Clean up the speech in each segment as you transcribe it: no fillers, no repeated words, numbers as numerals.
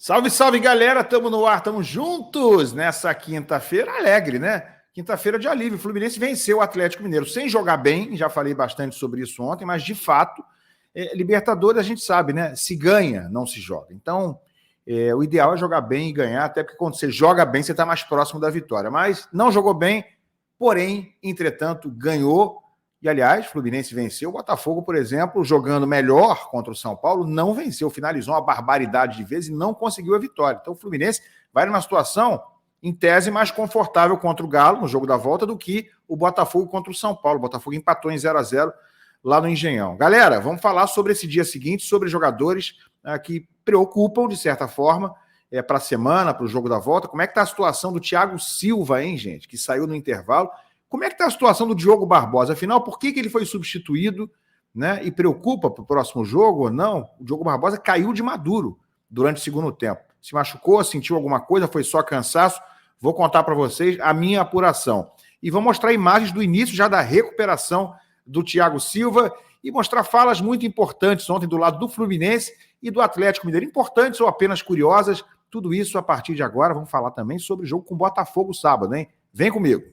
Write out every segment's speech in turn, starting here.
Salve, salve, galera! Estamos no ar, estamos juntos nessa quinta-feira alegre, né? Quinta-feira de alívio. O Fluminense venceu o Atlético Mineiro sem jogar bem, já falei bastante sobre isso ontem, mas de fato, Libertadores a gente sabe, né? Se ganha, não se joga. Então, o ideal é jogar bem e ganhar, até porque quando você joga bem, você está mais próximo da vitória. Mas não jogou bem, porém, entretanto, ganhou. E, aliás, o Fluminense venceu. O Botafogo, por exemplo, jogando melhor contra o São Paulo, não venceu. Finalizou uma barbaridade de vezes e não conseguiu a vitória. Então, o Fluminense vai numa situação, em tese, mais confortável contra o Galo, no jogo da volta, do que o Botafogo contra o São Paulo. O Botafogo empatou em 0-0 lá no Engenhão. Galera, vamos falar sobre esse dia seguinte, sobre jogadores que preocupam, de certa forma, para a semana, para o jogo da volta. Como é que está a situação do Thiago Silva, hein, gente, que saiu no intervalo? Como é que está a situação do Diogo Barbosa? Afinal, por que ele foi substituído, né? E preocupa para o próximo jogo ou não? O Diogo Barbosa caiu de maduro durante o segundo tempo. Se machucou, sentiu alguma coisa, foi só cansaço? Vou contar para vocês a minha apuração. E vou mostrar imagens do início já da recuperação do Thiago Silva e mostrar falas muito importantes ontem do lado do Fluminense e do Atlético Mineiro. Importantes ou apenas curiosas? Tudo isso a partir de agora. Vamos falar também sobre o jogo com o Botafogo sábado, hein? Vem comigo.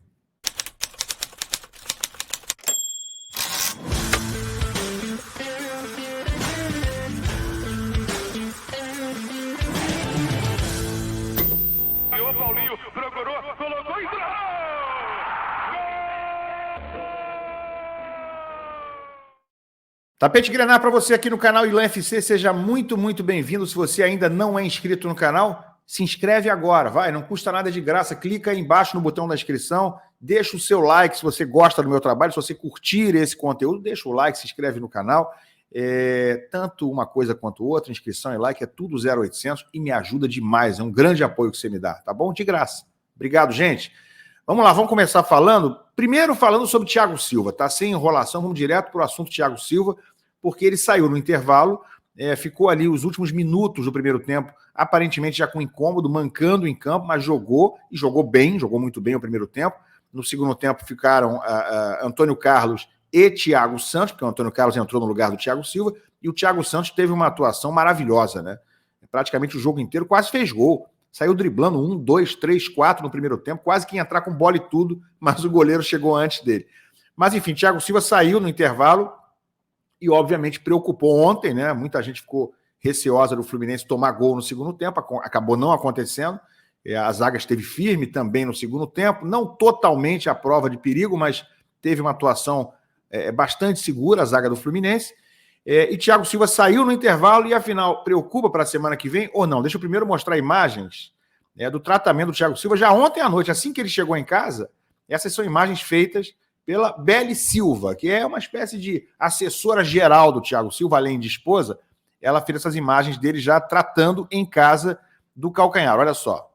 Tapete Grená para você aqui no canal Ilan FC, seja muito, muito bem-vindo. Se você ainda não é inscrito no canal, se inscreve agora, vai, não custa nada de graça, clica aí embaixo no botão da inscrição, deixa o seu like se você gosta do meu trabalho, se você curtir esse conteúdo, deixa o like, se inscreve no canal, tanto uma coisa quanto outra, inscrição e like, é tudo 0800 e me ajuda demais, é um grande apoio que você me dá, tá bom? De graça. Obrigado, gente. Vamos lá, vamos começar primeiro falando sobre Thiago Silva, tá? Sem enrolação, vamos direto para o assunto Thiago Silva, porque ele saiu no intervalo, ficou ali os últimos minutos do primeiro tempo, aparentemente já com incômodo, mancando em campo, mas jogou, e jogou bem, jogou muito bem o primeiro tempo. No segundo tempo ficaram Antônio Carlos e Thiago Santos, porque o Antônio Carlos entrou no lugar do Thiago Silva, e o Thiago Santos teve uma atuação maravilhosa, né? Praticamente o jogo inteiro, quase fez gol. Saiu driblando 1, 2, 3, 4 no primeiro tempo, quase que ia entrar com bola e tudo, mas o goleiro chegou antes dele. Mas enfim, Thiago Silva saiu no intervalo, e obviamente preocupou ontem, né? Muita gente ficou receosa do Fluminense tomar gol no segundo tempo, acabou não acontecendo. A zaga esteve firme também no segundo tempo, não totalmente à prova de perigo, mas teve uma atuação bastante segura a zaga do Fluminense. E Thiago Silva saiu no intervalo e, afinal, preocupa para a semana que vem ou não? Deixa eu primeiro mostrar imagens do tratamento do Thiago Silva já ontem à noite, assim que ele chegou em casa. Essas são imagens feitas pela Beli Silva, que é uma espécie de assessora geral do Thiago Silva, além de esposa. Ela fez essas imagens dele já tratando em casa do calcanhar. Olha só.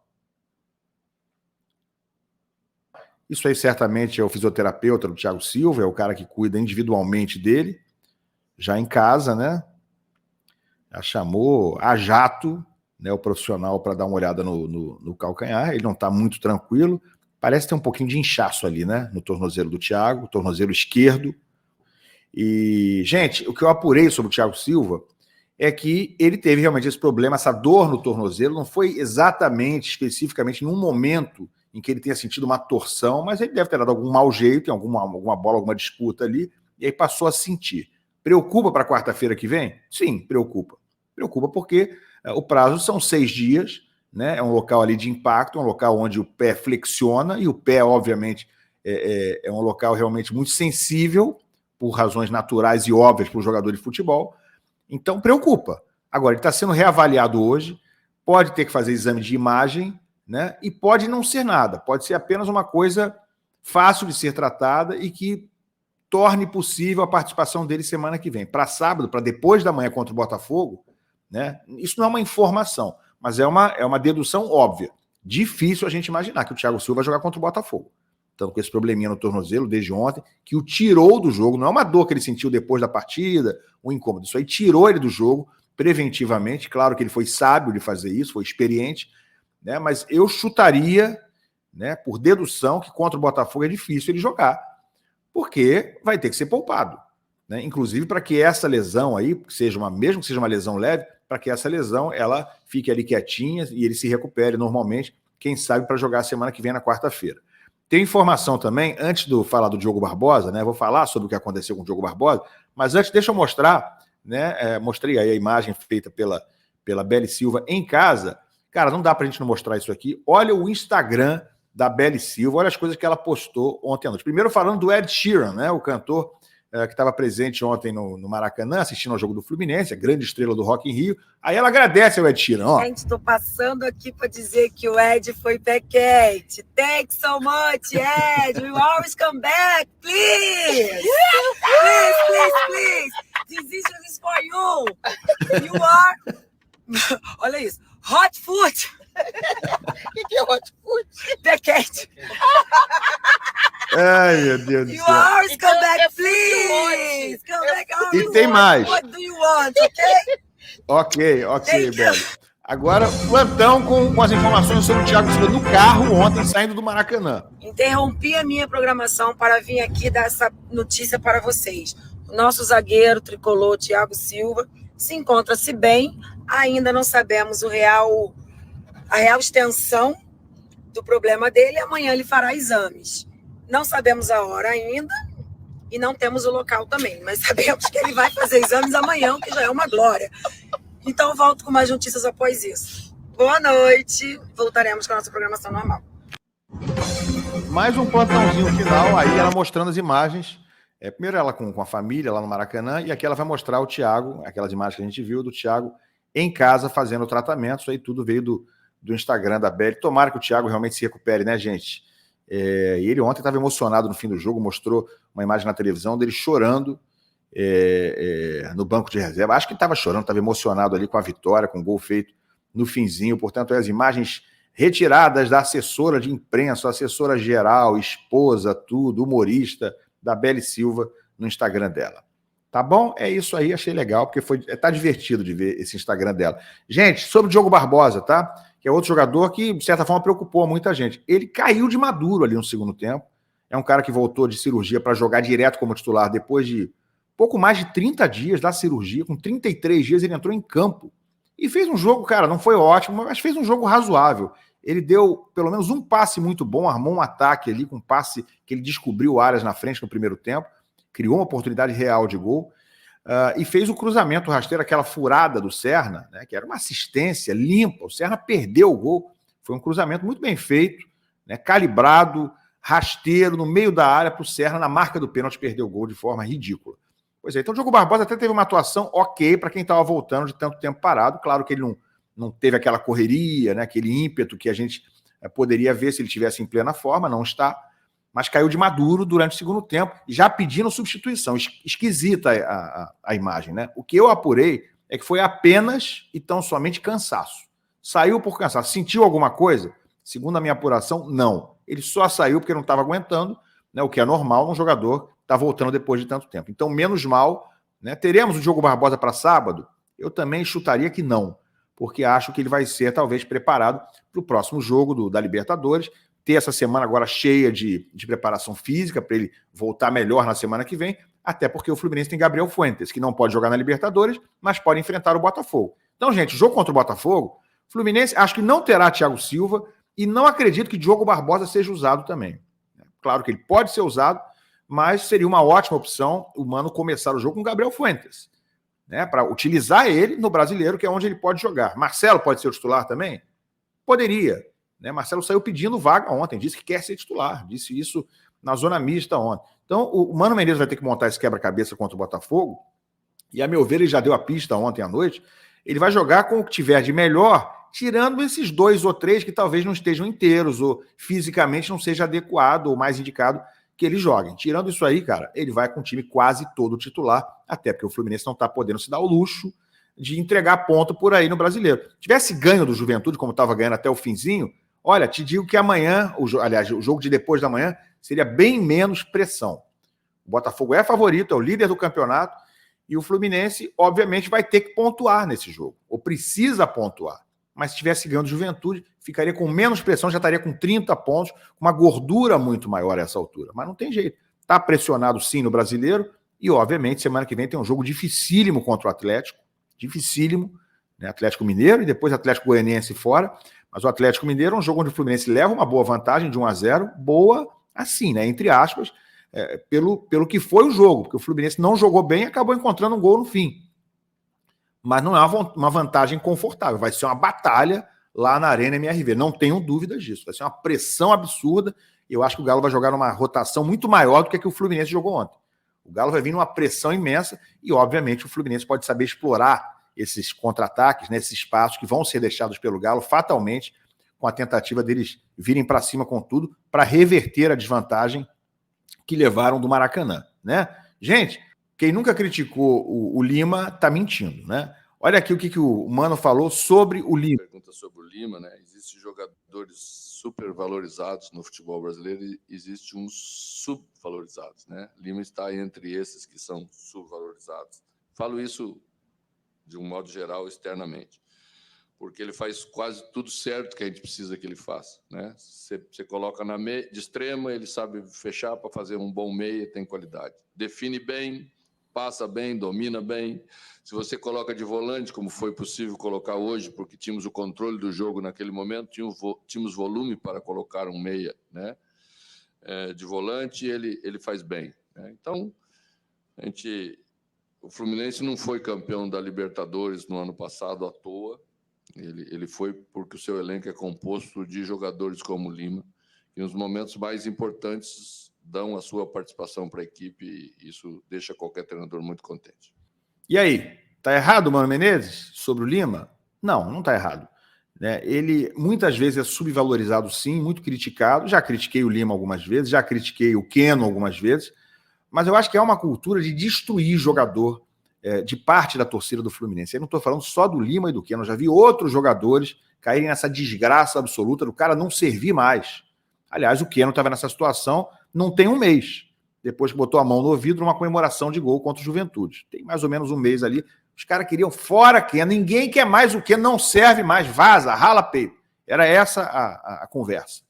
Isso aí certamente é o fisioterapeuta do Thiago Silva, é o cara que cuida individualmente dele, já em casa, né? Já chamou a jato, né, o profissional para dar uma olhada no calcanhar. Ele não está muito tranquilo. Parece ter um pouquinho de inchaço ali, né? No tornozelo do Thiago, tornozelo esquerdo. E, gente, o que eu apurei sobre o Thiago Silva é que ele teve realmente esse problema, essa dor no tornozelo. Não foi exatamente, especificamente, num momento em que ele tenha sentido uma torção, mas ele deve ter dado algum mau jeito, em alguma bola, alguma disputa ali, e aí passou a sentir. Preocupa para quarta-feira que vem? Sim, preocupa. Preocupa porque o prazo são 6 dias, né? É um local ali de impacto, um local onde o pé flexiona, e o pé, obviamente, é um local realmente muito sensível, por razões naturais e óbvias para o jogador de futebol. Então, preocupa. Agora, ele está sendo reavaliado hoje, pode ter que fazer exame de imagem, né? E pode não ser nada, pode ser apenas uma coisa fácil de ser tratada e que torne possível a participação dele semana que vem. Para sábado, para depois da manhã contra o Botafogo, né? Isso não é uma informação, mas é uma dedução óbvia. Difícil a gente imaginar que o Thiago Silva vai jogar contra o Botafogo. Então, com esse probleminha no tornozelo desde ontem, que o tirou do jogo, não é uma dor que ele sentiu depois da partida, um incômodo. Isso aí tirou ele do jogo preventivamente. Claro que ele foi sábio de fazer isso, foi experiente, né? Mas eu chutaria, né, por dedução, que contra o Botafogo é difícil ele jogar, porque vai ter que ser poupado, né? Inclusive para que essa lesão aí, mesmo que seja uma lesão leve, para que essa lesão ela fique ali quietinha e ele se recupere normalmente, quem sabe para jogar a semana que vem na quarta-feira. Tem informação também, antes de falar do Diogo Barbosa, né? Vou falar sobre o que aconteceu com o Diogo Barbosa, mas antes deixa eu mostrar, né? Mostrei aí a imagem feita pela Beli Silva em casa. Cara, não dá pra gente não mostrar isso aqui. Olha o Instagram da Beli Silva, olha as coisas que ela postou ontem à noite. Primeiro falando do Ed Sheeran, né? O cantor que estava presente ontem no Maracanã, assistindo ao jogo do Fluminense, a grande estrela do Rock in Rio. Aí ela agradece ao Ed Sheeran. Ó. Gente, estou passando aqui para dizer que o Ed foi pé quente. Thanks so much, Ed. We always come back, please. Please. Decision is for you. You are... Olha isso. Hot food. O que é hot food? Pé quente. Ai, meu Deus do céu. You always come back, please. Come back. E tem mais. What do you want, Ok, Beli. Agora, plantão com as informações sobre o Thiago Silva no carro ontem, saindo do Maracanã. Interrompi a minha programação para vir aqui dar essa notícia para vocês. O nosso zagueiro tricolor, Thiago Silva, se encontra-se bem. Ainda não sabemos a real extensão do problema dele. Amanhã ele fará exames. Não sabemos a hora ainda e não temos o local também, mas sabemos que ele vai fazer exames amanhã, que já é uma glória. Então, volto com mais notícias após isso. Boa noite. Voltaremos com a nossa programação normal. Mais um plantãozinho final, aí ela mostrando as imagens. Primeiro ela com a família lá no Maracanã, e aqui ela vai mostrar o Thiago, aquelas imagens que a gente viu do Thiago em casa fazendo o tratamento. Isso aí tudo veio do Instagram da Beli. Tomara que o Thiago realmente se recupere, né, gente? E ele ontem estava emocionado no fim do jogo, mostrou uma imagem na televisão dele chorando no banco de reserva. Acho que estava chorando, estava emocionado ali com a vitória, com o gol feito no finzinho. Portanto, as imagens retiradas da assessora de imprensa, assessora geral, esposa, tudo, humorista da Beli Silva no Instagram dela. Tá bom? É isso aí, achei legal, porque tá divertido de ver esse Instagram dela. Gente, sobre o Diogo Barbosa, tá? Que é outro jogador que, de certa forma, preocupou muita gente. Ele caiu de maduro ali no segundo tempo. É um cara que voltou de cirurgia para jogar direto como titular depois de pouco mais de 30 dias da cirurgia. Com 33 dias ele entrou em campo e fez um jogo, cara, não foi ótimo, mas fez um jogo razoável. Ele deu pelo menos um passe muito bom, armou um ataque ali com um passe que ele descobriu áreas na frente no primeiro tempo, criou uma oportunidade real de gol. E fez o cruzamento rasteiro, aquela furada do Serna, né, que era uma assistência limpa. O Serna perdeu o gol. Foi um cruzamento muito bem feito, né, calibrado, rasteiro, no meio da área para o Serna, na marca do pênalti, perder o gol de forma ridícula. Pois é, então o Diogo Barbosa até teve uma atuação ok para quem estava voltando de tanto tempo parado. Claro que ele não teve aquela correria, né, aquele ímpeto que a gente poderia ver se ele estivesse em plena forma, não está. Mas caiu de maduro durante o segundo tempo, já pedindo substituição. Esquisita a imagem, né? O que eu apurei é que foi apenas e tão somente cansaço. Saiu por cansaço. Sentiu alguma coisa? Segundo a minha apuração, não. Ele só saiu porque não estava aguentando, né? O que é normal num jogador estar voltando depois de tanto tempo. Então, menos mal, né? Teremos o Diogo Barbosa para sábado? Eu também chutaria que não, porque acho que ele vai ser, talvez, preparado para o próximo jogo da Libertadores, ter essa semana agora cheia de preparação física para ele voltar melhor na semana que vem, até porque o Fluminense tem Gabriel Fuentes, que não pode jogar na Libertadores, mas pode enfrentar o Botafogo. Então, gente, o jogo contra o Botafogo, Fluminense acho que não terá Thiago Silva e não acredito que Diogo Barbosa seja usado também. Claro que ele pode ser usado, mas seria uma ótima opção o Mano começar o jogo com Gabriel Fuentes, né, para utilizar ele no Brasileiro, que é onde ele pode jogar. Marcelo pode ser o titular também? Poderia. Né? Marcelo saiu pedindo vaga ontem, disse que quer ser titular, disse isso na zona mista ontem. Então, o Mano Menezes vai ter que montar esse quebra-cabeça contra o Botafogo, e a meu ver, ele já deu a pista ontem à noite, ele vai jogar com o que tiver de melhor, tirando esses 2 ou 3 que talvez não estejam inteiros, ou fisicamente não seja adequado, ou mais indicado que eles joguem. Tirando isso aí, cara, ele vai com o time quase todo titular, até porque o Fluminense não está podendo se dar o luxo de entregar ponto por aí no Brasileiro. Tivesse ganho do Juventude, como estava ganhando até o finzinho, olha, te digo que amanhã, o jogo de depois da manhã, seria bem menos pressão. O Botafogo é favorito, é o líder do campeonato, e o Fluminense, obviamente, vai ter que pontuar nesse jogo, ou precisa pontuar. Mas se tivesse ganhando Juventude, ficaria com menos pressão, já estaria com 30 pontos, com uma gordura muito maior a essa altura. Mas não tem jeito. Está pressionado sim no Brasileiro, e obviamente semana que vem tem um jogo dificílimo contra o Atlético, dificílimo, né? Atlético Mineiro e depois Atlético Goianiense fora. Mas o Atlético Mineiro é um jogo onde o Fluminense leva uma boa vantagem de 1-0, boa assim, né? Entre aspas, pelo que foi o jogo, porque o Fluminense não jogou bem e acabou encontrando um gol no fim. Mas não é uma vantagem confortável, vai ser uma batalha lá na Arena MRV, não tenho dúvidas disso, vai ser uma pressão absurda. Eu acho que o Galo vai jogar numa rotação muito maior do que a que o Fluminense jogou ontem. O Galo vai vir numa pressão imensa e, obviamente, o Fluminense pode saber explorar esses contra-ataques, né, esses espaços que vão ser deixados pelo Galo fatalmente, com a tentativa deles virem para cima com tudo, para reverter a desvantagem que levaram do Maracanã, né? Gente, quem nunca criticou o Lima está mentindo, né? Olha aqui o que o Mano falou sobre o Lima. Pergunta sobre o Lima, né? Existem jogadores supervalorizados no futebol brasileiro e existem uns subvalorizados, né? Lima está entre esses que são subvalorizados. Falo isso de um modo geral, externamente, porque ele faz quase tudo certo que a gente precisa que ele faça, né? Você coloca na meia, de extrema, ele sabe fechar para fazer um bom meia, tem qualidade. Define bem, passa bem, domina bem. Se você coloca de volante, como foi possível colocar hoje, porque tínhamos o controle do jogo naquele momento, tínhamos volume para colocar um meia, né? De volante, ele faz bem, né? Então, o Fluminense não foi campeão da Libertadores no ano passado à toa. Ele foi porque o seu elenco é composto de jogadores como o Lima, que nos momentos mais importantes dão a sua participação para a equipe, e isso deixa qualquer treinador muito contente. E aí, tá errado o Mano Menezes sobre o Lima? Não, não tá errado. Né? Ele muitas vezes é subvalorizado, sim, muito criticado. Já critiquei o Lima algumas vezes, já critiquei o Keno algumas vezes, mas eu acho que é uma cultura de destruir jogador de parte da torcida do Fluminense. Eu não estou falando só do Lima e do Keno, eu já vi outros jogadores caírem nessa desgraça absoluta do cara não servir mais. Aliás, o Keno estava nessa situação não tem um mês, depois que botou a mão no ouvido numa comemoração de gol contra o Juventude. Tem mais ou menos um mês ali. Os caras queriam fora Keno, ninguém quer mais o Keno, não serve mais, vaza, rala peito. Era essa a conversa.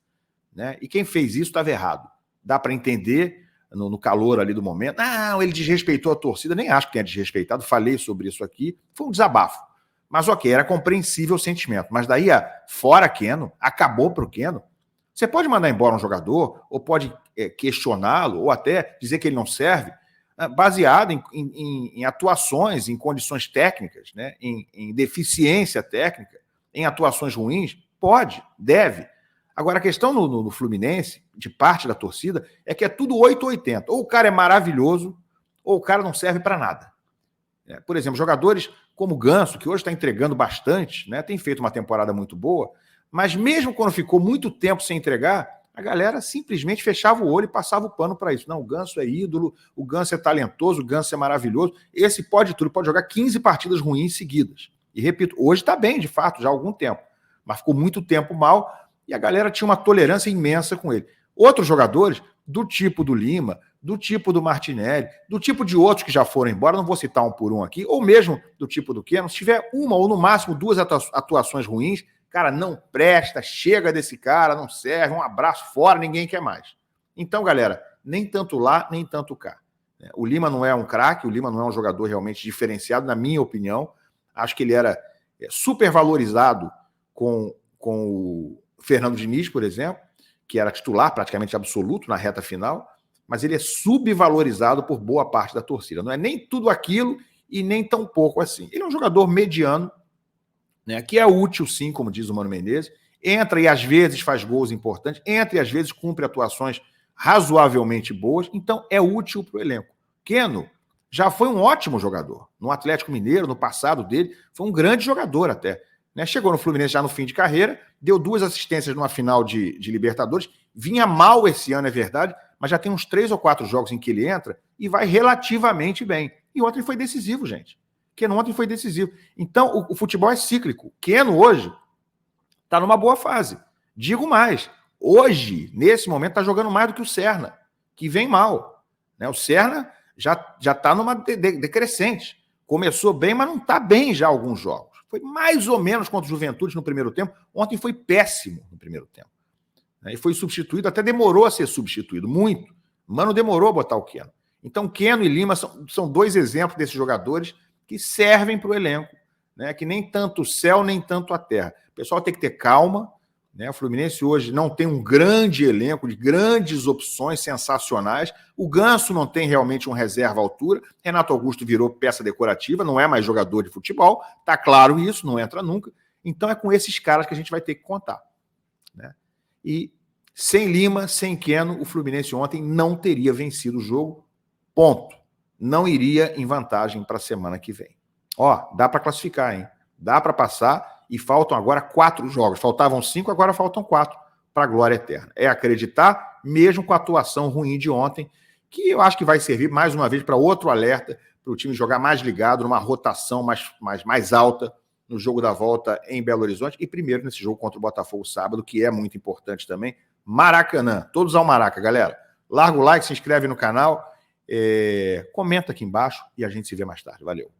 Né? E quem fez isso estava errado. Dá para entender no calor ali do momento. Não, ele desrespeitou a torcida, nem acho que tenha desrespeitado, falei sobre isso aqui, foi um desabafo. Mas ok, era compreensível o sentimento. Mas daí fora Keno, acabou para o Keno. Você pode mandar embora um jogador, ou pode questioná-lo, ou até dizer que ele não serve, baseado em atuações, em condições técnicas, né? em deficiência técnica, em atuações ruins. Pode, deve. Agora, a questão no Fluminense, de parte da torcida, é que é tudo 880. Ou o cara é maravilhoso, ou o cara não serve para nada. Por exemplo, jogadores como o Ganso, que hoje está entregando bastante, né? Tem feito uma temporada muito boa, mas mesmo quando ficou muito tempo sem entregar, a galera simplesmente fechava o olho e passava o pano para isso. Não, o Ganso é ídolo, o Ganso é talentoso, o Ganso é maravilhoso. Esse pode tudo, pode jogar 15 partidas ruins seguidas. E repito, hoje está bem, de fato, já há algum tempo. Mas ficou muito tempo mal e a galera tinha uma tolerância imensa com ele. Outros jogadores, do tipo do Lima, do tipo do Martinelli, do tipo de outros que já foram embora, não vou citar um por um aqui, ou mesmo do tipo do Keno, se tiver uma ou no máximo duas atuações ruins, cara, não presta, chega desse cara, não serve, um abraço fora, ninguém quer mais. Então, galera, nem tanto lá, nem tanto cá. O Lima não é um craque, o Lima não é um jogador realmente diferenciado, na minha opinião. Acho que ele era super valorizado com o Fernando Diniz, por exemplo, que era titular praticamente absoluto na reta final, mas ele é subvalorizado por boa parte da torcida. Não é nem tudo aquilo e nem tão pouco assim. Ele é um jogador mediano, né, que é útil, sim, como diz o Mano Menezes, entra e às vezes faz gols importantes, entra e às vezes cumpre atuações razoavelmente boas, então é útil para o elenco. Keno já foi um ótimo jogador. No Atlético Mineiro, no passado dele, foi um grande jogador até. Né? Chegou no Fluminense já no fim de carreira, deu 2 assistências numa final de Libertadores, vinha mal esse ano, é verdade, mas já tem uns 3 ou 4 jogos em que ele entra e vai relativamente bem. E ontem foi decisivo, gente. Keno ontem foi decisivo. Então, o futebol é cíclico. Keno hoje está numa boa fase. Digo mais, hoje, nesse momento, está jogando mais do que o Serna, que vem mal. Né? O Serna já está numa decrescente. Começou bem, mas não está bem já alguns jogos. Foi mais ou menos contra o Juventude no primeiro tempo. Ontem foi péssimo no primeiro tempo. E foi substituído, até demorou a ser substituído, muito. Mano demorou a botar o Keno. Então, Keno e Lima são 2 exemplos desses jogadores que servem para o elenco, né? Que nem tanto o céu, nem tanto a terra. O pessoal tem que ter calma, né? O Fluminense hoje não tem um grande elenco de grandes opções sensacionais. O Ganso não tem realmente um reserva à altura. Renato Augusto virou peça decorativa, não é mais jogador de futebol. Tá claro isso, não entra nunca. Então é com esses caras que a gente vai ter que contar, né? E sem Lima, sem Keno, o Fluminense ontem não teria vencido o jogo. Ponto. Não iria em vantagem para a semana que vem. Ó, dá para classificar, hein? Dá para passar e faltam agora 4 jogos. Faltavam 5, agora faltam 4 para a glória eterna. É acreditar, mesmo com a atuação ruim de ontem, que eu acho que vai servir mais uma vez para outro alerta, para o time jogar mais ligado, numa rotação mais alta no jogo da volta em Belo Horizonte e primeiro nesse jogo contra o Botafogo sábado, que é muito importante também. Maracanã. Todos ao Maraca, galera. Larga o like, se inscreve no canal, comenta aqui embaixo e a gente se vê mais tarde. Valeu.